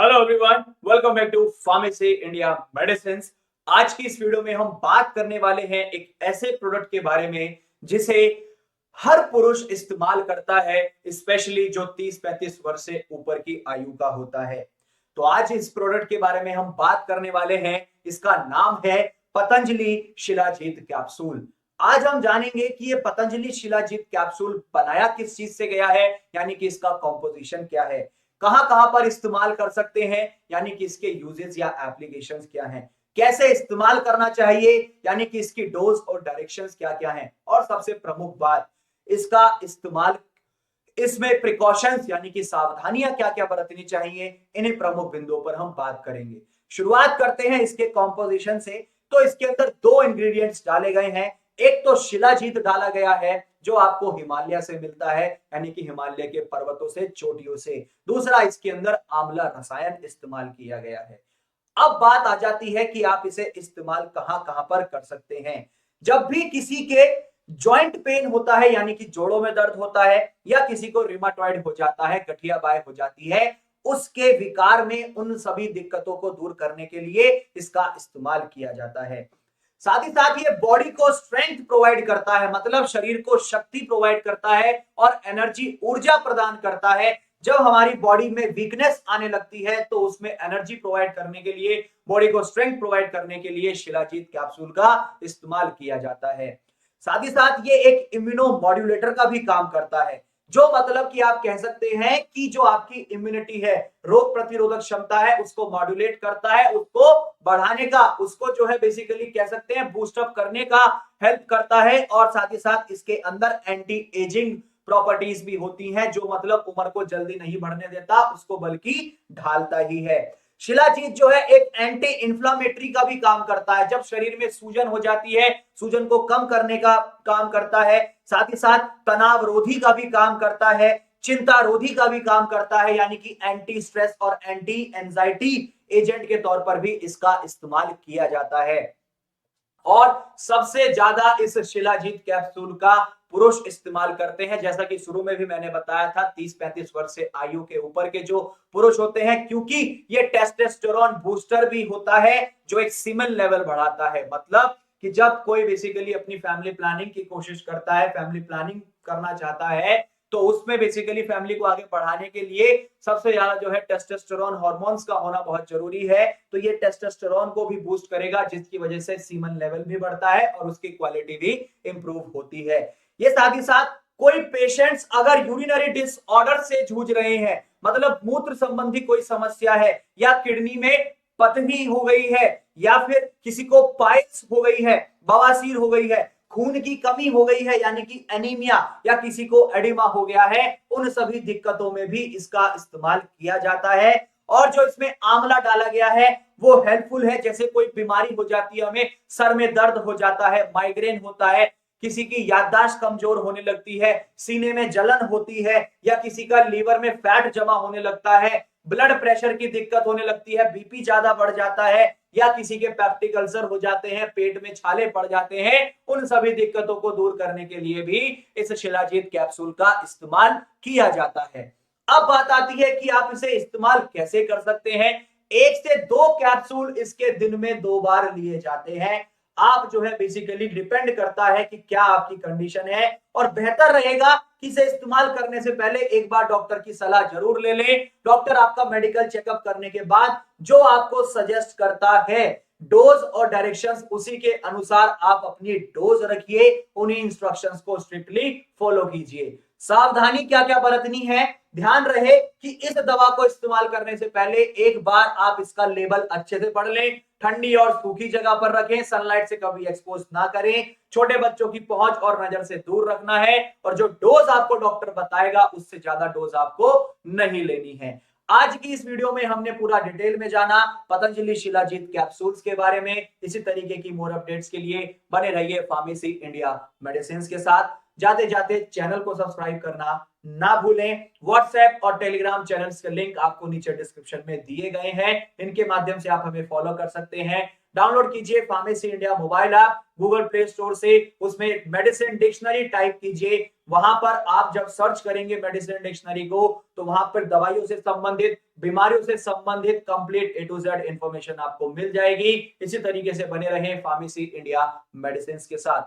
Hello everyone, welcome back to pharmacy India medicine. आज की इस वीडियो में हम बात करने वाले हैं एक ऐसे प्रोडक्ट के बारे में जिसे हर पुरुष इस्तेमाल करता है, स्पेशली जो 30-35 वर्ष से ऊपर की आयु का होता है। तो आज इस प्रोडक्ट के बारे में हम बात करने वाले हैं। इसका नाम है पतंजलि शिलाजीत कैप्सूल। आज हम जानेंगे कि ये पतंजलि शिलाजीत कैप्सूल बनाया किस चीज से गया है, यानी कि इसका कॉम्पोजिशन क्या है, कहां कहां पर इस्तेमाल कर सकते हैं, यानी कि इसके यूजेस या एप्लीकेशंस क्या हैं, कैसे इस्तेमाल करना चाहिए, यानी कि इसकी डोज और डायरेक्शंस क्या क्या हैं, और सबसे प्रमुख बात, इसका इस्तेमाल, इसमें प्रिकॉशंस यानी कि सावधानियां क्या क्या बरतनी चाहिए, इन्हीं प्रमुख बिंदुओं पर हम बात करेंगे। शुरुआत करते हैं इसके कॉम्पोजिशन से। तो इसके अंदर दो इंग्रेडिएंट्स डाले गए हैं। एक तो शिलाजीत डाला गया है जो आपको हिमालय से मिलता है, यानी कि हिमालय के पर्वतों से, चोटियों से। दूसरा, इसके अंदर आंवला रसायन इस्तेमाल किया गया है। अब बात आ जाती है कि आप इसे इस्तेमाल कहां कहां पर कर सकते हैं। जब भी किसी के जॉइंट पेन होता है, यानी कि जोड़ों में दर्द होता है, या किसी को रिमाटॉइड हो जाता है, गठिया बाय हो जाती है, उसके विकार में उन सभी दिक्कतों को दूर करने के लिए इसका इस्तेमाल किया जाता है। साथ ही साथ ये बॉडी को स्ट्रेंथ प्रोवाइड करता है, मतलब शरीर को शक्ति प्रोवाइड करता है और एनर्जी, ऊर्जा प्रदान करता है। जब हमारी बॉडी में वीकनेस आने लगती है तो उसमें एनर्जी प्रोवाइड करने के लिए, बॉडी को स्ट्रेंथ प्रोवाइड करने के लिए शिलाजीत कैप्सूल का इस्तेमाल किया जाता है। साथ ही साथ ये एक इम्यूनो मॉड्यूलेटर का भी काम करता है, जो मतलब कि आप कह सकते हैं कि जो आपकी इम्यूनिटी है, रोग प्रतिरोधक क्षमता है, उसको मॉड्यूलेट करता है, उसको बढ़ाने का, उसको जो है बेसिकली कह सकते हैं बूस्ट अप करने का हेल्प करता है। और साथ ही साथ इसके अंदर एंटी एजिंग प्रॉपर्टीज भी होती हैं, जो मतलब उम्र को जल्दी नहीं बढ़ने देता, उसको बल्कि ढालता ही है। शिलाजीत जो है एक एंटी इंफ्लामेटरी का भी काम करता है। जब शरीर में सूजन हो जाती है, सूजन को कम करने का काम करता है। साथ ही साथ तनाव रोधी का भी काम करता है, चिंता रोधी का भी काम करता है, यानी कि एंटी स्ट्रेस और एंटी एंजाइटी एजेंट के तौर पर भी इसका इस्तेमाल किया जाता है। और सबसे ज्यादा इस शिलाजीत कैप्सूल का पुरुष इस्तेमाल करते हैं। जैसा कि शुरू में भी मैंने बताया था, 30-35 वर्ष से आयु के ऊपर के जो पुरुष होते हैं, क्योंकि ये टेस्टोस्टेरोन बूस्टर भी होता है जो एक सीमेन लेवल बढ़ाता है। मतलब कि जब कोई बेसिकली अपनी फैमिली प्लानिंग की कोशिश करता है, फैमिली प्लानिंग करना चाहता है, तो उसमें बेसिकली फैमिली को आगे बढ़ाने के लिए सबसे ज्यादा जो है टेस्टोस्टेरोन हार्मोन्स का होना बहुत जरूरी है। तो ये टेस्टोस्टेरोन को भी बूस्ट करेगा, जिसकी वजह से सीमन लेवल भी बढ़ता है और उसकी क्वालिटी भी इंप्रूव होती है। ये साथ ही साथ कोई पेशेंट्स अगर यूरिनरी डिसऑर्डर से जूझ रहे हैं, मतलब मूत्र संबंधी कोई समस्या है, या किडनी में पथरी हो गई है, या फिर किसी को पाइल्स हो गई है, बवासीर हो गई है, खून की कमी हो गई है यानी कि एनीमिया, या किसी को एडिमा हो गया है, उन सभी दिक्कतों में भी इसका इस्तेमाल किया जाता है। और जो इसमें आंवला डाला गया है वो हेल्पफुल है। जैसे कोई बीमारी हो जाती है, हमें सर में दर्द हो जाता है, माइग्रेन होता है, किसी की याददाश्त कमजोर होने लगती है, सीने में जलन होती है, या किसी का लीवर में फैट जमा होने लगता है, ब्लड प्रेशर की दिक्कत होने लगती है, बीपी ज्यादा बढ़ जाता है, या किसी के पेप्टिक अल्सर हो जाते हैं, पेट में छाले पड़ जाते हैं, उन सभी दिक्कतों को दूर करने के लिए भी इस शिलाजीत कैप्सूल का इस्तेमाल किया जाता है। अब बात आती है कि आप इसे इस्तेमाल कैसे कर सकते हैं। 1 से 2 कैप्सूल इसके दिन में 2 बार लिए जाते हैं। आप जो है बेसिकली डिपेंड करता है कि क्या आपकी कंडीशन है, और बेहतर रहेगा कि इसे इस्तेमाल करने से पहले एक बार डॉक्टर की सलाह जरूर ले लें। डॉक्टर आपका मेडिकल चेकअप करने के बाद जो आपको सजेस्ट करता है डोज और डायरेक्शंस, उसी के अनुसार आप अपनी डोज रखिए, उन्हीं इंस्ट्रक्शंस को स्ट्रिक्टली फॉलो कीजिए। सावधानी क्या क्या बरतनी है, ध्यान रहे कि इस दवा को इस्तेमाल करने से पहले एक बार आप इसका लेबल अच्छे से पढ़ लें, ठंडी और सूखी जगह पर रखें, सनलाइट से कभी एक्सपोज ना करें, छोटे बच्चों की पहुंच और नजर से दूर रखना है, और जो डोज आपको डॉक्टर बताएगा उससे ज्यादा डोज आपको नहीं लेनी है। आज की इस वीडियो में हमने पूरा डिटेल में जाना पतंजलि शिलाजीत कैप्सूल्स के बारे में। इसी तरीके की मोर अपडेट्स के लिए बने रहिए फार्मेसी इंडिया मेडिसिन के साथ। जाते जाते चैनल को सब्सक्राइब करना ना भूलें। व्हाट्सएप और टेलीग्राम चैनल्स के लिंक आपको नीचे डिस्क्रिप्शन में दिए गए हैं, इनके माध्यम से आप हमें फॉलो कर सकते हैं। डाउनलोड कीजिए pharmacy India mobile app Google play store से, उसमें मेडिसिन डिक्शनरी टाइप कीजिए, वहां पर आप जब सर्च करेंगे मेडिसिन डिक्शनरी को तो वहां पर दवाइयों से संबंधित, बीमारियों से संबंधित complete A to Z information आपको मिल जाएगी। इसी तरीके से बने रहें फार्मेसी इंडिया मेडिसिन के साथ।